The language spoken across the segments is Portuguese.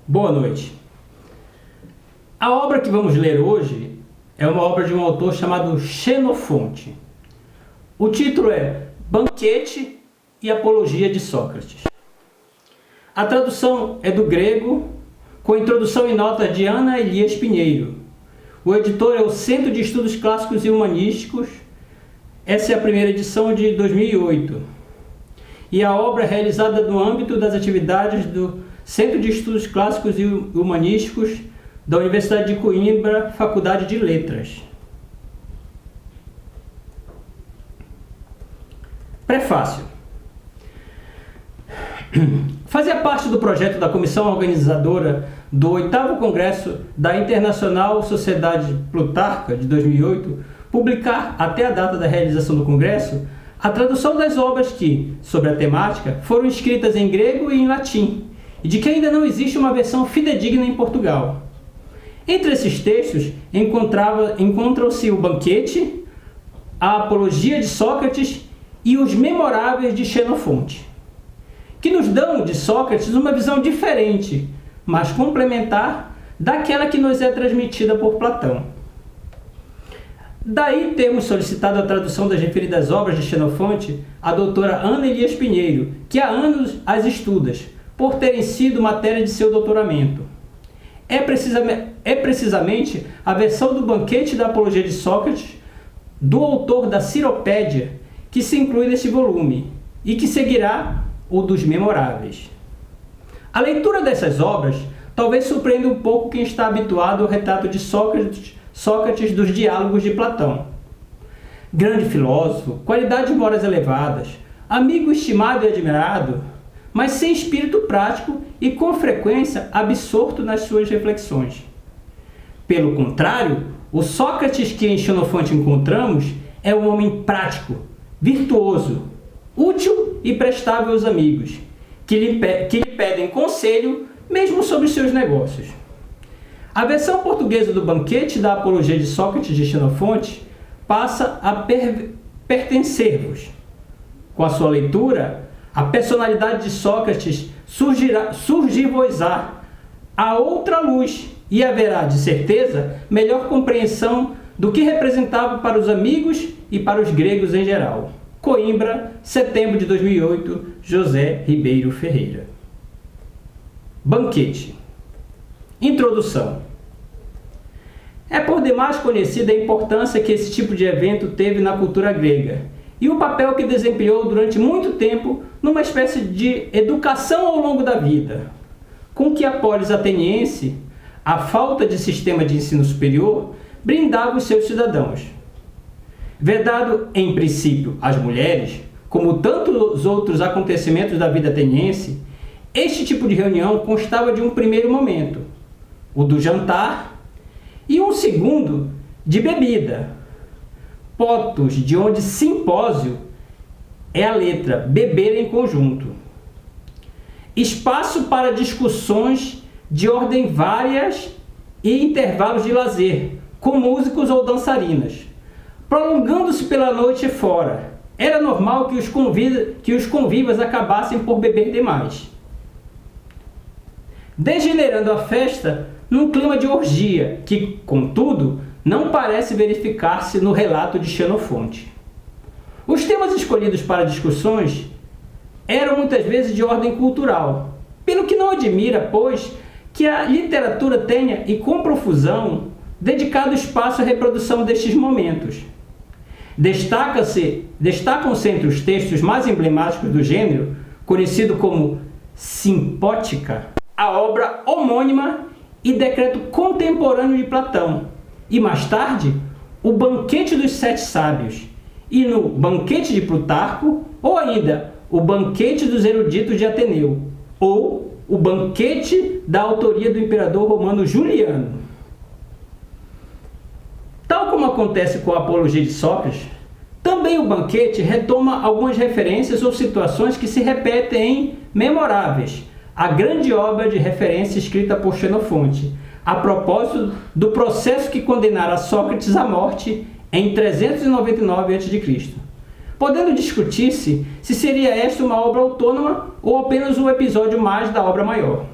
Boa noite. A obra que vamos ler hoje é uma obra de um autor chamado Xenofonte. O título é Banquete e Apologia de Sócrates. A tradução é do grego, com introdução e notas de Ana Elias Pinheiro. O editor é o Centro de Estudos Clássicos e Humanísticos. Essa é a primeira edição de 2008. E a obra é realizada no âmbito das atividades do Centro de Estudos Clássicos e Humanísticos da Universidade de Coimbra, Faculdade de Letras. Prefácio. Fazia parte do projeto da comissão organizadora do 8º Congresso da Internacional Sociedade Plutarca de 2008 publicar, até a data da realização do congresso, a tradução das obras que, sobre a temática, foram escritas em grego e em latim, e de que ainda não existe uma versão fidedigna em Portugal. Entre esses textos encontram-se o Banquete, a Apologia de Sócrates e os Memoráveis de Xenofonte, que nos dão de Sócrates uma visão diferente, mas complementar daquela que nos é transmitida por Platão. Daí temos solicitado a tradução das referidas obras de Xenofonte à doutora Ana Elias Pinheiro, que há anos as estuda, por terem sido matéria de seu doutoramento. É precisamente a versão do Banquete da Apologia de Sócrates, do autor da Ciropédia, que se inclui neste volume, e que seguirá o dos Memoráveis. A leitura dessas obras talvez surpreenda um pouco quem está habituado ao retrato de Sócrates dos diálogos de Platão. Grande filósofo, qualidades morais elevadas, amigo estimado e admirado, mas sem espírito prático e com frequência absorto nas suas reflexões. Pelo contrário, o Sócrates que em Xenofonte encontramos é um homem prático, virtuoso, útil e prestável aos amigos, que lhe pedem conselho mesmo sobre seus negócios. A versão portuguesa do Banquete da Apologia de Sócrates de Xenofonte passa a pertencer-vos. Com a sua leitura, a personalidade de Sócrates surgir-vos-á a outra luz e haverá, de certeza, melhor compreensão do que representava para os amigos e para os gregos em geral. Coimbra, setembro de 2008, José Ribeiro Ferreira. Banquete. Introdução. É por demais conhecida a importância que esse tipo de evento teve na cultura grega e o papel que desempenhou durante muito tempo numa espécie de educação ao longo da vida, com que a polis ateniense, a falta de sistema de ensino superior, brindava os seus cidadãos. Vedado, em princípio, às mulheres, como tantos outros acontecimentos da vida ateniense, este tipo de reunião constava de um primeiro momento, o do jantar, e um segundo de bebida. Potos, de onde simpósio é a letra beber em conjunto. Espaço para discussões de ordem várias e intervalos de lazer, com músicos ou dançarinas, prolongando-se pela noite fora. Era normal que os convivas acabassem por beber demais, degenerando a festa num clima de orgia, que, contudo, não parece verificar-se no relato de Xenofonte. Os temas escolhidos para discussões eram muitas vezes de ordem cultural, pelo que não admira, pois, que a literatura tenha, e com profusão, dedicado espaço à reprodução destes momentos. Destacam-se entre os textos mais emblemáticos do gênero, conhecido como Simpótica, a obra homônima e decreto contemporâneo de Platão, e mais tarde, o Banquete dos Sete Sábios, e no Banquete de Plutarco, ou ainda o Banquete dos Eruditos de Ateneu, ou o Banquete da autoria do imperador romano Juliano. Tal como acontece com a Apologia de Sócrates, também o Banquete retoma algumas referências ou situações que se repetem em Memoráveis, a grande obra de referência escrita por Xenofonte, a propósito do processo que condenara Sócrates à morte em 399 a.C., podendo discutir-se se seria esta uma obra autônoma ou apenas um episódio mais da obra maior.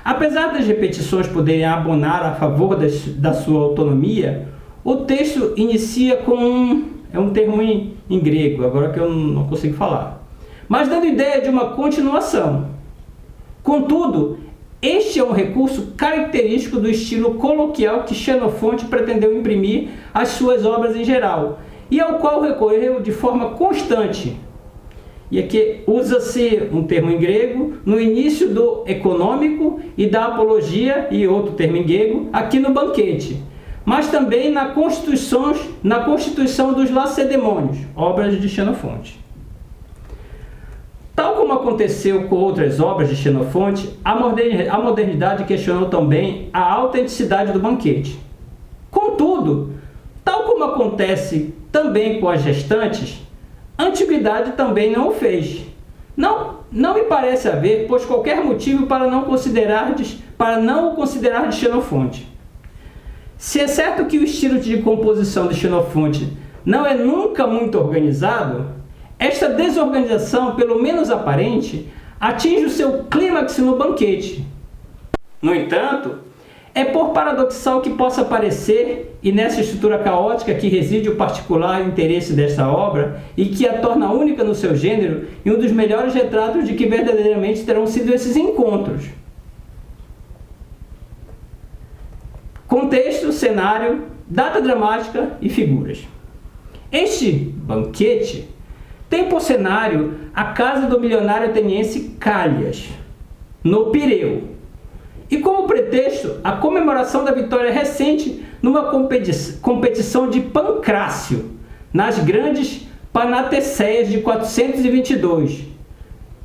Apesar das repetições poderem abonar a favor da sua autonomia, o texto inicia com um termo em grego, agora que eu não consigo falar, mas dando ideia de uma continuação. Contudo, este é um recurso característico do estilo coloquial que Xenofonte pretendeu imprimir às suas obras em geral, e ao qual recorreu de forma constante. E aqui usa-se um termo em grego no início do Econômico e da Apologia, e outro termo em grego aqui no Banquete, mas também na Constituição dos Lacedemônios, obras de Xenofonte. Tal como aconteceu com outras obras de Xenofonte, a modernidade questionou também a autenticidade do Banquete. Contudo, tal como acontece também com as restantes, a antiguidade também não o fez. Não me parece haver, pois, qualquer motivo para não o considerar de Xenofonte. Se é certo que o estilo de composição de Xenofonte não é nunca muito organizado, esta desorganização, pelo menos aparente, atinge o seu clímax no Banquete. No entanto, é por paradoxal que possa parecer, e nessa estrutura caótica que reside o particular interesse desta obra e que a torna única no seu gênero e um dos melhores retratos de que verdadeiramente terão sido esses encontros. Contexto, cenário, data dramática e figuras. Este Banquete tem por cenário a casa do milionário ateniense Callias, no Pireu, e como pretexto a comemoração da vitória recente numa competição de Pancrácio, nas grandes Panateceias de 422,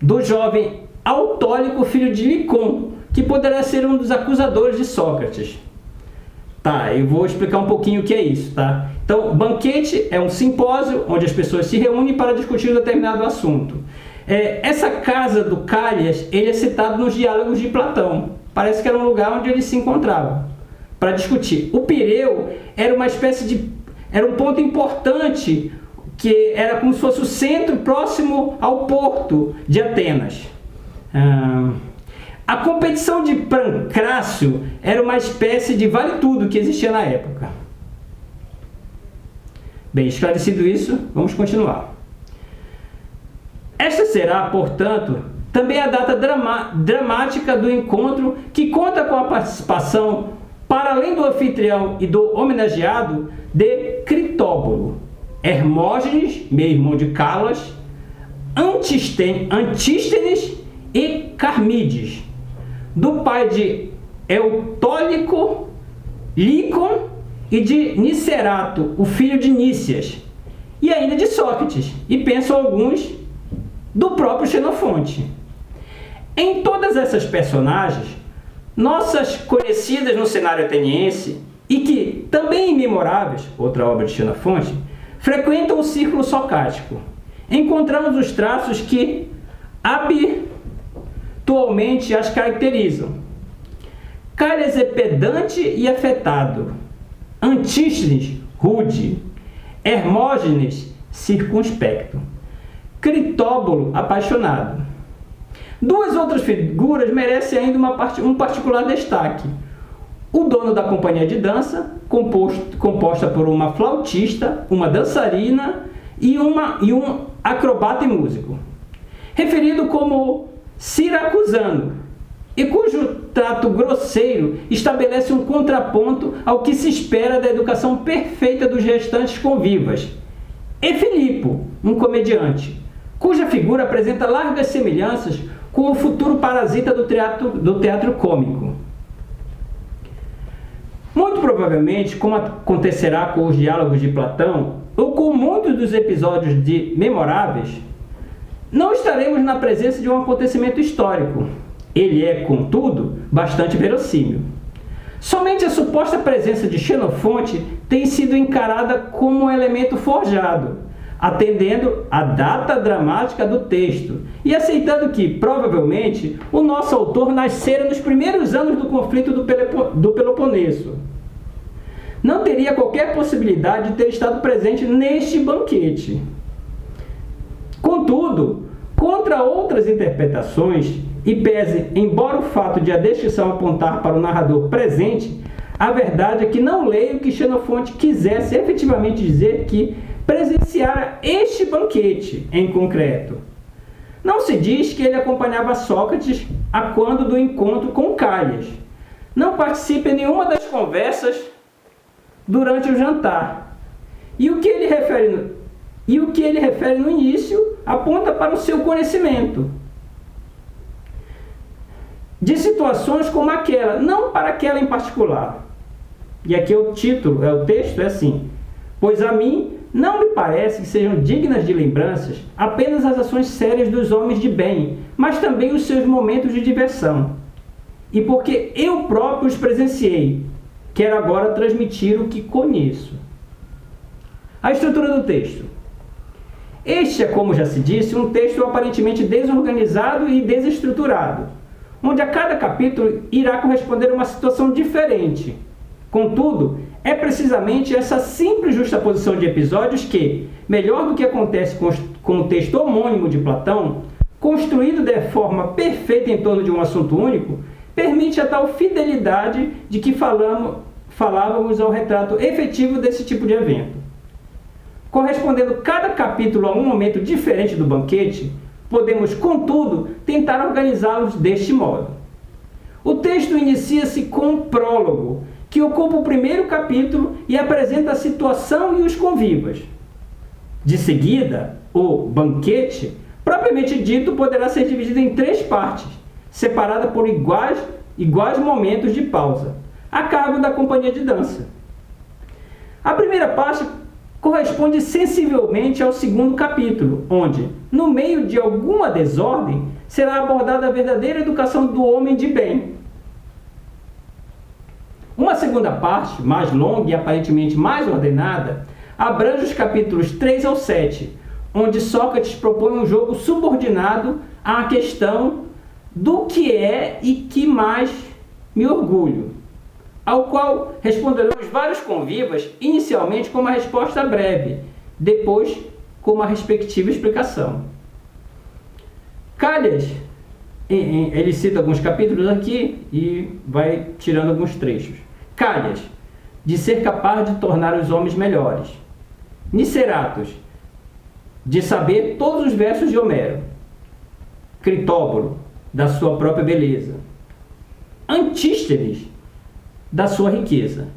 do jovem Autólico, filho de Licon, que poderá ser um dos acusadores de Sócrates. Tá, eu vou explicar um pouquinho o que é isso, tá? Então, banquete é um simpósio onde as pessoas se reúnem para discutir um determinado assunto. Essa casa do Callias, ele é citado nos diálogos de Platão. Parece que era um lugar onde eles se encontravam para discutir. O Pireu era uma espécie de... era um ponto importante, que era como se fosse o centro próximo ao porto de Atenas. A competição de Pancrácio era uma espécie de vale-tudo que existia na época. Bem, esclarecido isso, vamos continuar. Esta será, portanto, também a data dramática do encontro, que conta com a participação, para além do anfitrião e do homenageado, de Critóbulo, Hermógenes, meio-irmão de Calas, Antístenes e Carmides, do pai de Eutólico, Licon, e de Nicerato, o filho de Nícias, e ainda de Sócrates, e pensam alguns do próprio Xenofonte. Em todas essas personagens, nossas conhecidas no cenário ateniense, e que, também imemoráveis, outra obra de Xenofonte, frequentam o círculo socrático, encontramos os traços que habitualmente as caracterizam. Callias é pedante e afetado, Antístenes, rude, Hermógenes, circunspecto, Critóbulo, apaixonado. Duas outras figuras merecem ainda um particular destaque. O dono da companhia de dança, composta por uma flautista, uma dançarina e um acrobata e músico, referido como siracusano, e cujo trato grosseiro estabelece um contraponto ao que se espera da educação perfeita dos restantes convivas. E Filipo, um comediante, cuja figura apresenta largas semelhanças com o futuro parasita do teatro cômico. Muito provavelmente, como acontecerá com os diálogos de Platão, ou com muitos dos episódios memoráveis, não estaremos na presença de um acontecimento histórico. Ele é, contudo, bastante verossímil. Somente a suposta presença de Xenofonte tem sido encarada como um elemento forjado, atendendo à data dramática do texto e aceitando que, provavelmente, o nosso autor nascera nos primeiros anos do conflito do Peloponeso. Não teria qualquer possibilidade de ter estado presente neste banquete. Contudo, contra outras interpretações, e pese, embora o fato de a descrição apontar para o narrador presente, a verdade é que não leio que Xenofonte quisesse efetivamente dizer que presenciara este banquete em concreto. Não se diz que ele acompanhava Sócrates a quando do encontro com Callias. Não participa em nenhuma das conversas durante o jantar. E o que ele refere no início aponta para o seu conhecimento de situações como aquela, não para aquela em particular. E aqui o texto é assim: pois a mim não me parece que sejam dignas de lembranças apenas as ações sérias dos homens de bem, mas também os seus momentos de diversão. E porque eu próprio os presenciei, quero agora transmitir o que conheço. A estrutura do texto. Este é, como já se disse, um texto aparentemente desorganizado e desestruturado, onde a cada capítulo irá corresponder a uma situação diferente. Contudo, é precisamente essa simples justaposição de episódios que, melhor do que acontece com o texto homônimo de Platão, construído de forma perfeita em torno de um assunto único, permite a tal fidelidade de que falávamos ao retrato efetivo desse tipo de evento. Correspondendo cada capítulo a um momento diferente do banquete, podemos, contudo, tentar organizá-los deste modo. O texto inicia-se com um prólogo, que ocupa o primeiro capítulo e apresenta a situação e os convivas. De seguida, o banquete, propriamente dito, poderá ser dividido em 3 partes, separada por iguais momentos de pausa, a cargo da companhia de dança. A primeira parte corresponde sensivelmente ao segundo capítulo, onde, no meio de alguma desordem, será abordada a verdadeira educação do homem de bem. Uma segunda parte, mais longa e aparentemente mais ordenada, abrange os capítulos 3 ao 7, onde Sócrates propõe um jogo subordinado à questão do que é e que mais me orgulho, ao qual responderão os vários convivas, inicialmente com uma resposta breve, depois com uma respectiva explicação. Callias, ele cita alguns capítulos aqui e vai tirando alguns trechos. Callias, de ser capaz de tornar os homens melhores. Niceratus, de saber todos os versos de Homero. Critóbulo, da sua própria beleza. Antístenes, da sua riqueza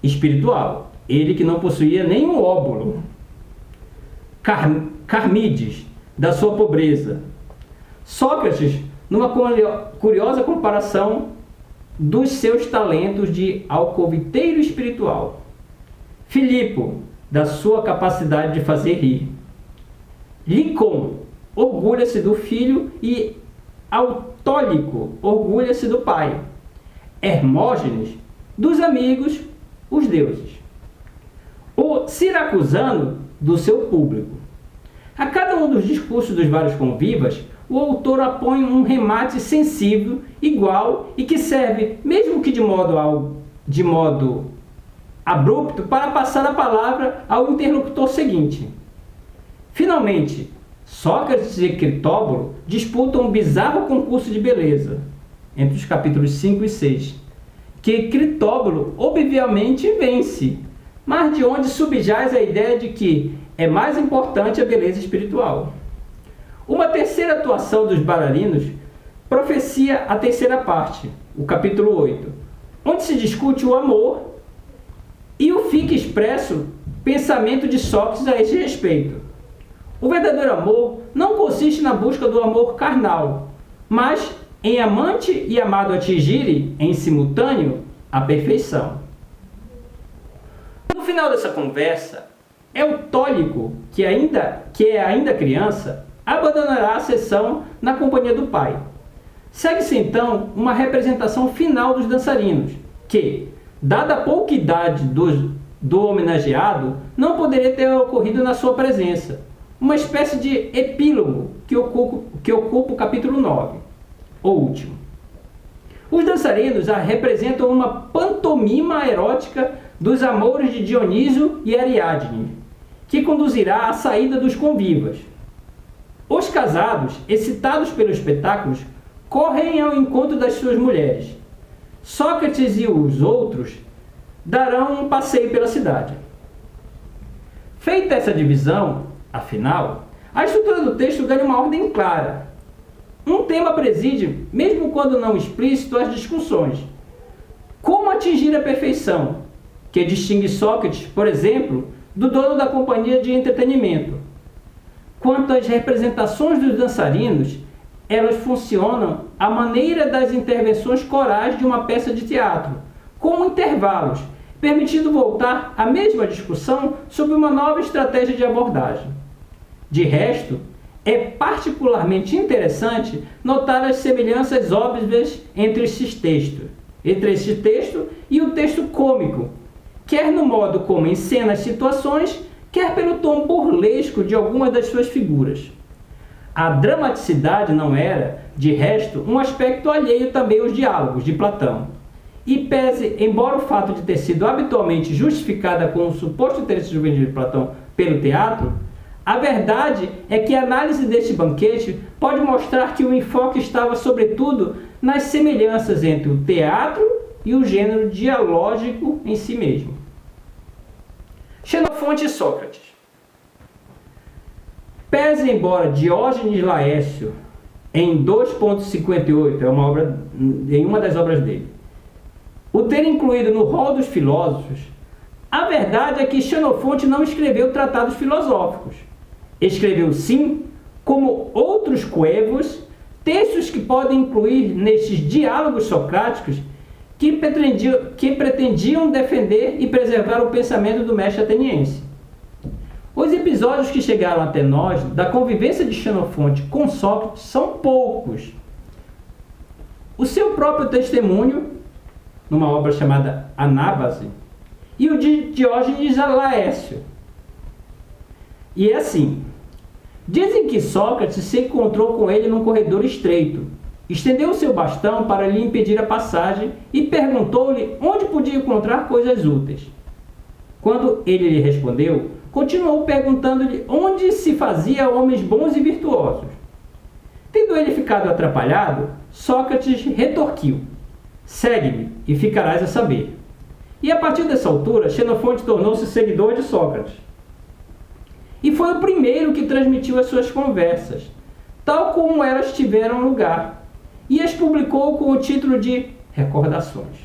espiritual, ele que não possuía nenhum óbolo. Carmides, da sua pobreza. Sócrates, numa curiosa comparação dos seus talentos de alcoviteiro espiritual. Filipo, da sua capacidade de fazer rir. Licon, orgulha-se do filho, e Autólico, orgulha-se do pai. Hermógenes, dos amigos, os deuses. O siracusano, do seu público. A cada um dos discursos dos vários convivas, o autor apõe um remate sensível, igual, e que serve, mesmo que de modo abrupto, para passar a palavra ao interlocutor seguinte. Finalmente, Sócrates e Critóbulo disputam um bizarro concurso de beleza, entre os capítulos 5 e 6, que Critóbulo obviamente vence, mas de onde subjaz a ideia de que é mais importante a beleza espiritual. Uma terceira atuação dos bailarinos proficia a terceira parte, o capítulo 8, onde se discute o amor e o fica expresso pensamento de Sócrates a esse respeito. O verdadeiro amor não consiste na busca do amor carnal, mas em amante e amado atingirem, em simultâneo, a perfeição. No final dessa conversa, Autólico, que é ainda criança, abandonará a sessão na companhia do pai. Segue-se então uma representação final dos dançarinos, que, dada a pouca idade do homenageado, não poderia ter ocorrido na sua presença. Uma espécie de epílogo que ocupa o capítulo 9, o último. Os dançarinos representam uma pantomima erótica dos amores de Dionísio e Ariadne, que conduzirá à saída dos convivas. Os casados, excitados pelos espetáculos, correm ao encontro das suas mulheres. Sócrates e os outros darão um passeio pela cidade. Feita essa divisão, afinal, a estrutura do texto ganha uma ordem clara. Um tema preside, mesmo quando não explícito, as discussões. Como atingir a perfeição, que distingue Sócrates, por exemplo, do dono da companhia de entretenimento. Quanto às representações dos dançarinos, elas funcionam à maneira das intervenções corais de uma peça de teatro, com intervalos, permitindo voltar à mesma discussão sobre uma nova estratégia de abordagem. De resto, é particularmente interessante notar as semelhanças óbvias entre esse texto e o texto cômico, quer no modo como encena as situações, quer pelo tom burlesco de algumas das suas figuras. A dramaticidade não era, de resto, um aspecto alheio também aos diálogos de Platão. E pese, embora o fato de ter sido habitualmente justificada com o suposto interesse juvenil de Platão pelo teatro, a verdade é que a análise deste banquete pode mostrar que o enfoque estava sobretudo nas semelhanças entre o teatro e o gênero dialógico em si mesmo. Xenofonte e Sócrates. Pese embora Diógenes Laércio, em 2.58, em uma das obras dele, o ter incluído no rol dos filósofos, a verdade é que Xenofonte não escreveu tratados filosóficos. Escreveu, sim, como outros coevos, textos que podem incluir nestes diálogos socráticos que pretendiam defender e preservar o pensamento do mestre ateniense. Os episódios que chegaram até nós da convivência de Xenofonte com Sócrates são poucos. O seu próprio testemunho, numa obra chamada Anábase, e o de Diógenes Laércio. E é assim: dizem que Sócrates se encontrou com ele num corredor estreito, estendeu o seu bastão para lhe impedir a passagem e perguntou-lhe onde podia encontrar coisas úteis. Quando ele lhe respondeu, continuou perguntando-lhe onde se fazia homens bons e virtuosos. Tendo ele ficado atrapalhado, Sócrates retorquiu: segue-me e ficarás a saber. E a partir dessa altura, Xenofonte tornou-se seguidor de Sócrates. E foi o primeiro que transmitiu as suas conversas, tal como elas tiveram lugar, e as publicou com o título de Recordações.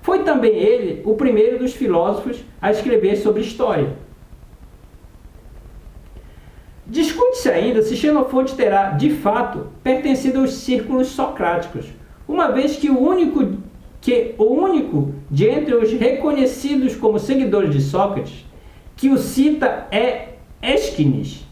Foi também ele o primeiro dos filósofos a escrever sobre história. Discute-se ainda se Xenofonte terá, de fato, pertencido aos círculos socráticos, uma vez que o único de entre os reconhecidos como seguidores de Sócrates que o cita é Ésquines,